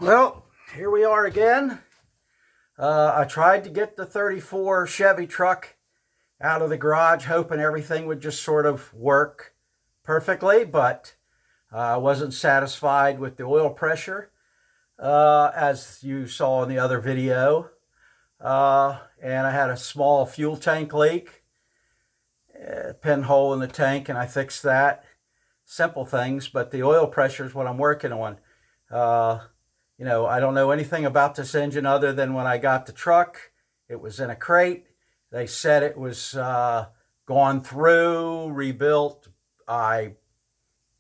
Well, here we are again. I tried to get the 34 Chevy truck out of the garage, hoping everything would just sort of work perfectly, but I wasn't satisfied with the oil pressure, as you saw in the other video. And I had a small fuel tank leak, a pinhole in the tank, and I fixed that. Simple things, but the oil pressure is what I'm working on. I don't know anything about this engine other than when I got the truck, it was in a crate. They said it was gone through, rebuilt. I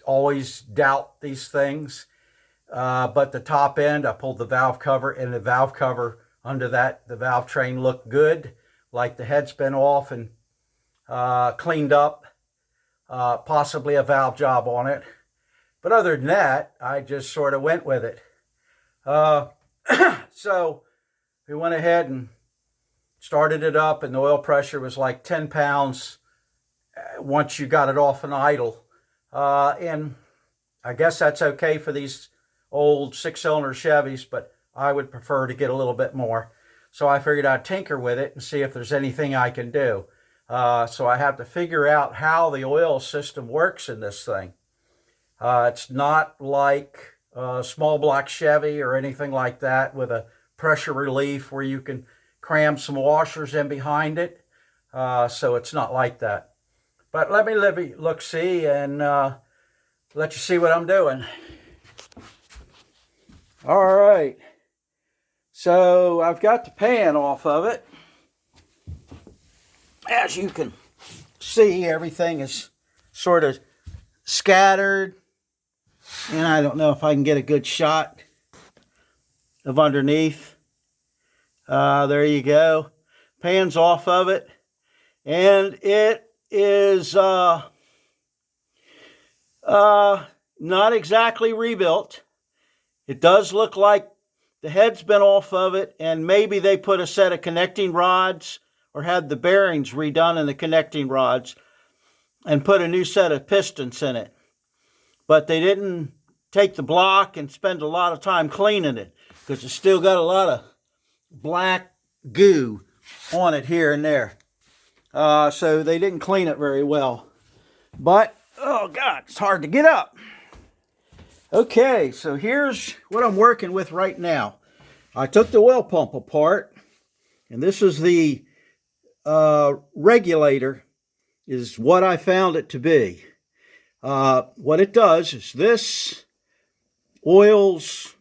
always doubt these things. But the top end, I pulled the valve cover, and the valve cover under that, the valve train looked good, like the head's been off and cleaned up, possibly a valve job on it. But other than that, I just sort of went with it. So we went ahead and started it up, and the oil pressure was like 10 pounds once you got it off an idle. And I guess that's okay for these old 6-cylinder Chevys, but I would prefer to get a little bit more. So I figured I'd tinker with it and see if there's anything I can do. So I have to figure out how the oil system works in this thing. It's not like a small block Chevy or anything like that with a pressure relief where you can cram some washers in behind it. So it's not like that. But let me look-see and let you see what I'm doing. All right. So I've got the pan off of it. As you can see, everything is sort of scattered. And I don't know if I can get a good shot of underneath. There you go. Pan's off of it. And it is not exactly rebuilt. It does look like the head's been off of it, and maybe they put a set of connecting rods or had the bearings redone in the connecting rods and put a new set of pistons in it. But they didn't take the block and spend a lot of time cleaning it because it's still got a lot of black goo on it here and there. So they didn't clean it very well. But, oh God, it's hard to get up. Okay, so here's what I'm working with right now. I took the oil pump apart, and this is the regulator, is what I found it to be. What it does is this oils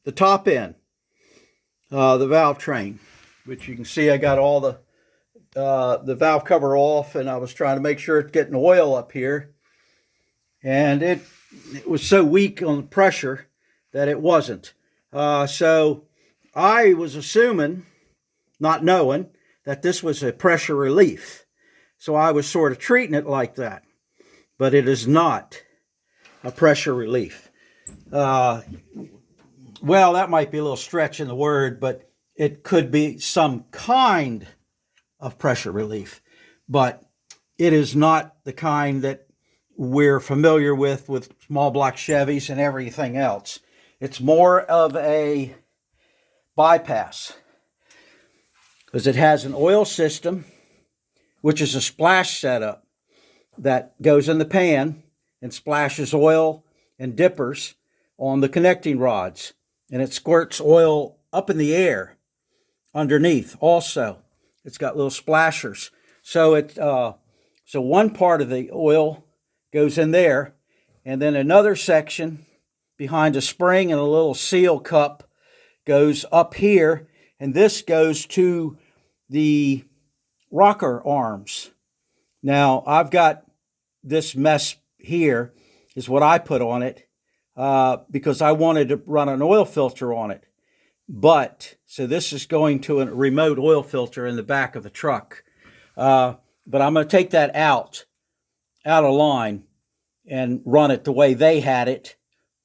the top end, the valve train, which you can see I got all the valve cover off, and I was trying to make sure it's getting oil up here, and it was so weak on the pressure that it wasn't. So I was assuming, not knowing, that this was a pressure relief. So I was sort of treating it like that. But it is not a pressure relief. Well, that might be a little stretch in the word, but it could be some kind of pressure relief. But it is not the kind that we're familiar with small block Chevys and everything else. It's more of a bypass because it has an oil system, which is a splash setup that goes in the pan and splashes oil and dippers on the connecting rods. And it squirts oil up in the air underneath also. It's got little splashers. So one part of the oil goes in there, and then another section behind a spring and a little seal cup goes up here, and this goes to the rocker arms. Now, I've got this mess here is what I put on it because I wanted to run an oil filter on it. So this is going to a remote oil filter in the back of the truck. But I'm going to take that out of line and run it the way they had it,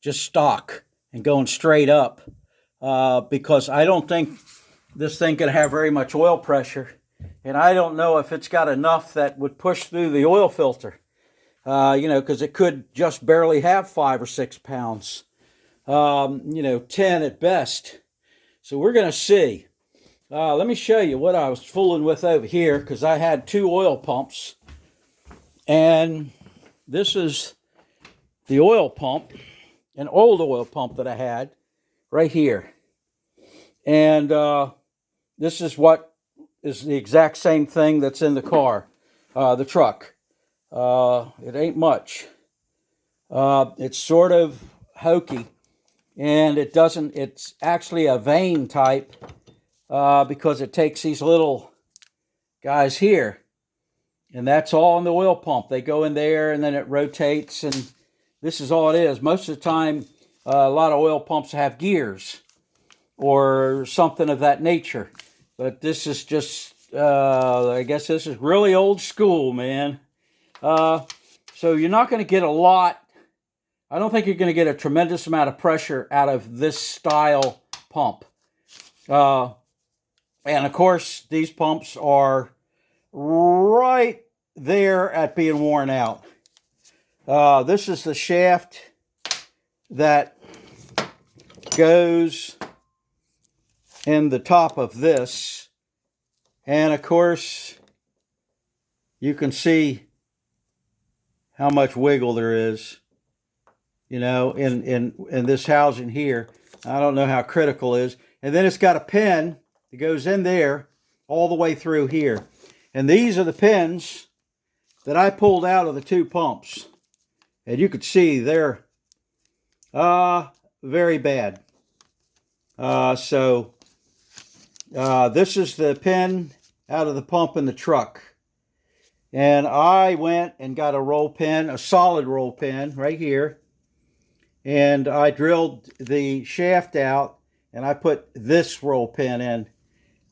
just stock and going straight up, because I don't think this thing can have very much oil pressure, and I don't know if it's got enough that would push through the oil filter, because it could just barely have 5 or 6 pounds. 10 at best. So we're going to see. Let me show you what I was fooling with over here, because I had two oil pumps. And this is the oil pump, an old oil pump that I had right here. And this is what is the exact same thing that's in the car, the truck. It ain't much. It's sort of hokey, and it's actually a vane type, because it takes these little guys here, and that's all in the oil pump. They go in there, and then it rotates, and this is all it is. Most of the time, a lot of oil pumps have gears or something of that nature, but this is just, I guess this is really old school, man. So you're not going to get a lot. I don't think you're going to get a tremendous amount of pressure out of this style pump. And of course, these pumps are right there at being worn out. This is the shaft that goes in the top of this. And of course, you can see how much wiggle there is, in this housing here. I don't know how critical it is. And then it's got a pin that goes in there all the way through here. And these are the pins that I pulled out of the two pumps. And you could see they're very bad. So this is the pin out of the pump in the truck. And I went and got a roll pin, a solid roll pin right here. And I drilled the shaft out, and I put this roll pin in.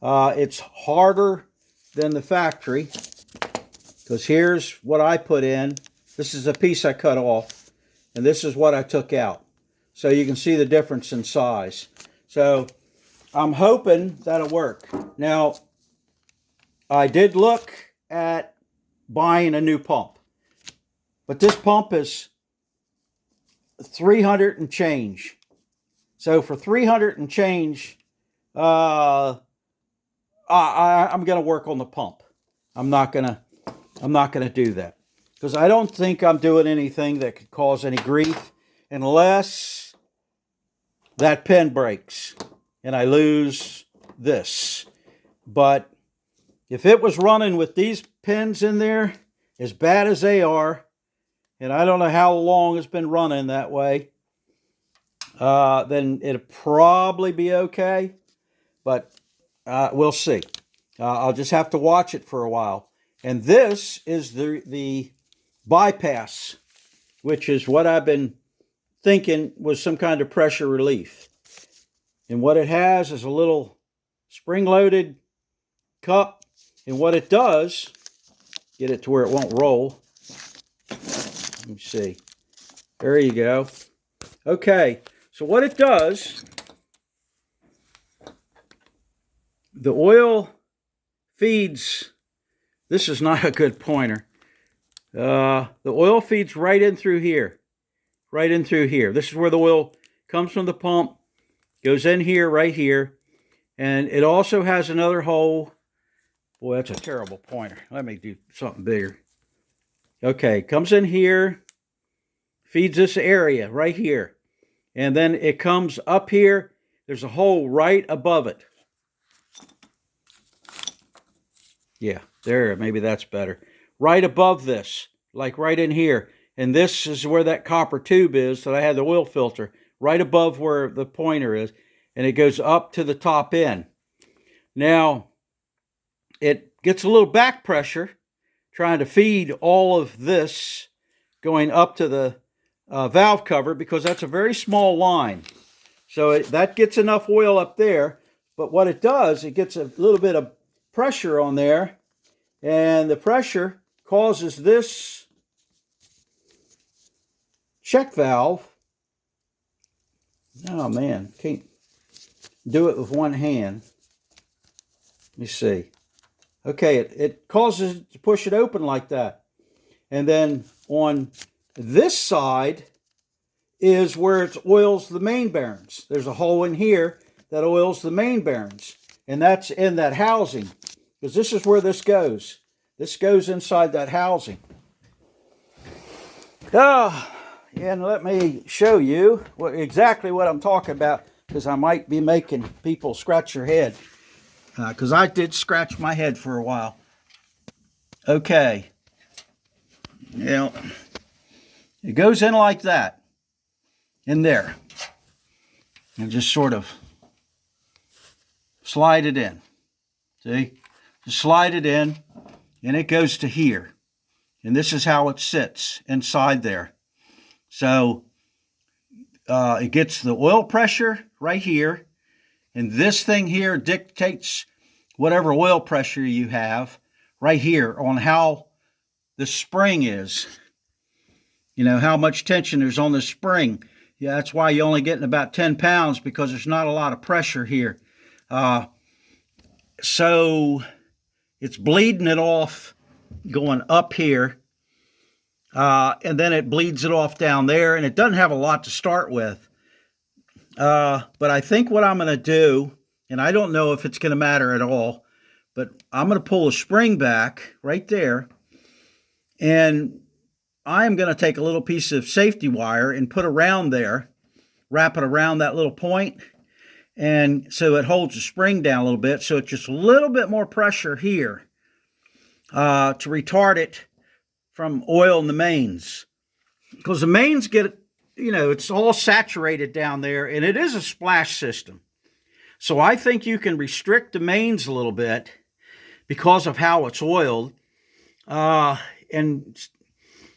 It's harder than the factory, because here's what I put in. This is a piece I cut off, and this is what I took out. So you can see the difference in size. So I'm hoping that'll work. Now, I did look at buying a new pump, but this pump is $300 and change. So for $300 and change, I'm going to work on the pump. I'm not going to do that, because I don't think I'm doing anything that could cause any grief, unless that pin breaks and I lose this. But if it was running with these pins in there, as bad as they are, and I don't know how long it's been running that way, then it'll probably be okay. But we'll see. I'll just have to watch it for a while. And this is the bypass, which is what I've been thinking was some kind of pressure relief. And what it has is a little spring-loaded cup. And what it does, get it to where it won't roll. Let me see. There you go. Okay, so what it does, the oil feeds, this is not a good pointer. The oil feeds right in through here. Right in through here. This is where the oil comes from the pump, goes in here, right here. And it also has another hole. Boy, that's a terrible pointer. Let me do something bigger. Okay, comes in here, feeds this area right here. And then it comes up here. There's a hole right above it. Yeah, there, maybe that's better. Right above this, like right in here. And this is where that copper tube is that I had the oil filter, right above where the pointer is. And it goes up to the top end. Now, it gets a little back pressure trying to feed all of this going up to the valve cover, because that's a very small line. So that gets enough oil up there. But what it does, it gets a little bit of pressure on there. And the pressure causes this check valve. Oh man, can't do it with one hand. Let me see. Okay, it causes it to push it open like that. And then on this side is where it oils the main bearings. There's a hole in here that oils the main bearings, and that's in that housing, because this is where this goes. This goes inside that housing. And let me show you exactly what I'm talking about, because I might be making people scratch their head, because I did scratch my head for a while. Okay. Now, it goes in like that, in there, and just sort of slide it in. See? Just slide it in, and it goes to here. And this is how it sits inside there. So it gets the oil pressure right here, and this thing here dictates whatever oil pressure you have right here on how the spring is. You know, how much tension there's on the spring. Yeah, that's why you're only getting about 10 pounds, because there's not a lot of pressure here. So it's bleeding it off going up here. And then it bleeds it off down there, and it doesn't have a lot to start with. But I think what I'm going to do, and I don't know if it's going to matter at all, but I'm going to pull a spring back right there, and I'm going to take a little piece of safety wire and put around there, wrap it around that little point, and so it holds the spring down a little bit, so it's just a little bit more pressure here to retard it from oil in the mains. Because the mains get, you know, it's all saturated down there, and it is a splash system. So I think you can restrict the mains a little bit because of how it's oiled, and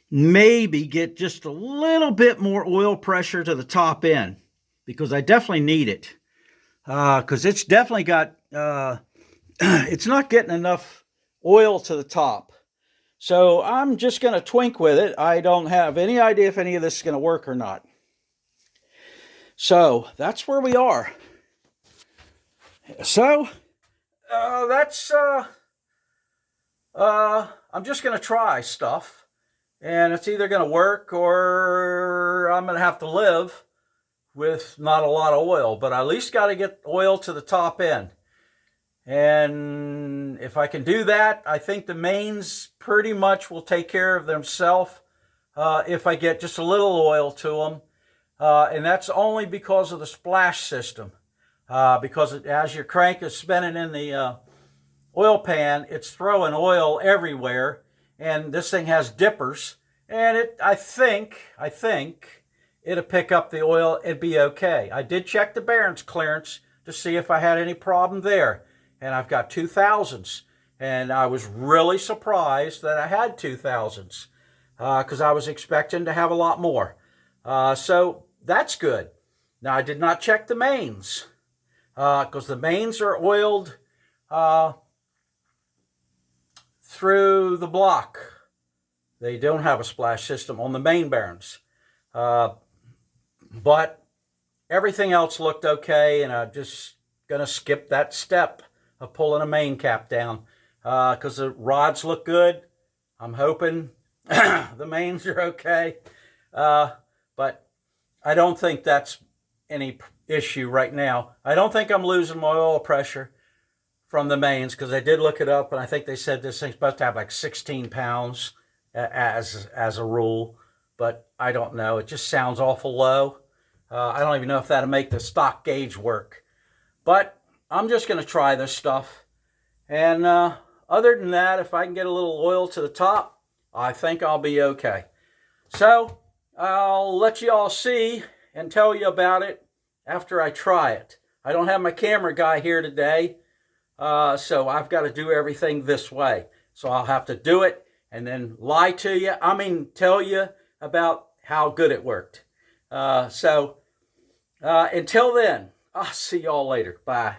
maybe get just a little bit more oil pressure to the top end, because I definitely need it. Because it's definitely got, it's not getting enough oil to the top. So I'm just going to twink with it. I don't have any idea if any of this is going to work or not. So that's where we are. So I'm just going to try stuff. And it's either going to work, or I'm going to have to live with not a lot of oil. But I at least got to get oil to the top end. And if I can do that, I think the mains pretty much will take care of themselves if I get just a little oil to them. And that's only because of the splash system. Because as your crank is spinning in the oil pan, it's throwing oil everywhere. And this thing has dippers. And I think it'll pick up the oil. It'd be okay. I did check the bearings clearance to see if I had any problem there. And I've got 2000s. And I was really surprised that I had 2000s. Because I was expecting to have a lot more. So that's good. Now, I did not check the mains. Because the mains are oiled through the block. They don't have a splash system on the main bearings. But everything else looked okay, and I'm just going to skip that step of pulling a main cap down because the rods look good. I'm hoping the mains are okay. But I don't think that's any issue right now. I don't think I'm losing my oil pressure from the mains, because I did look it up, and I think they said this thing's supposed to have like 16 pounds as a rule, but I don't know. It just sounds awful low. I don't even know if that'll make the stock gauge work. But I'm just going to try this stuff. And other than that, if I can get a little oil to the top, I think I'll be okay. So I'll let you all see and tell you about it after I try it. I don't have my camera guy here today. So I've got to do everything this way. So I'll have to do it and then lie to you. Tell you about how good it worked. So until then, I'll see y'all later. Bye.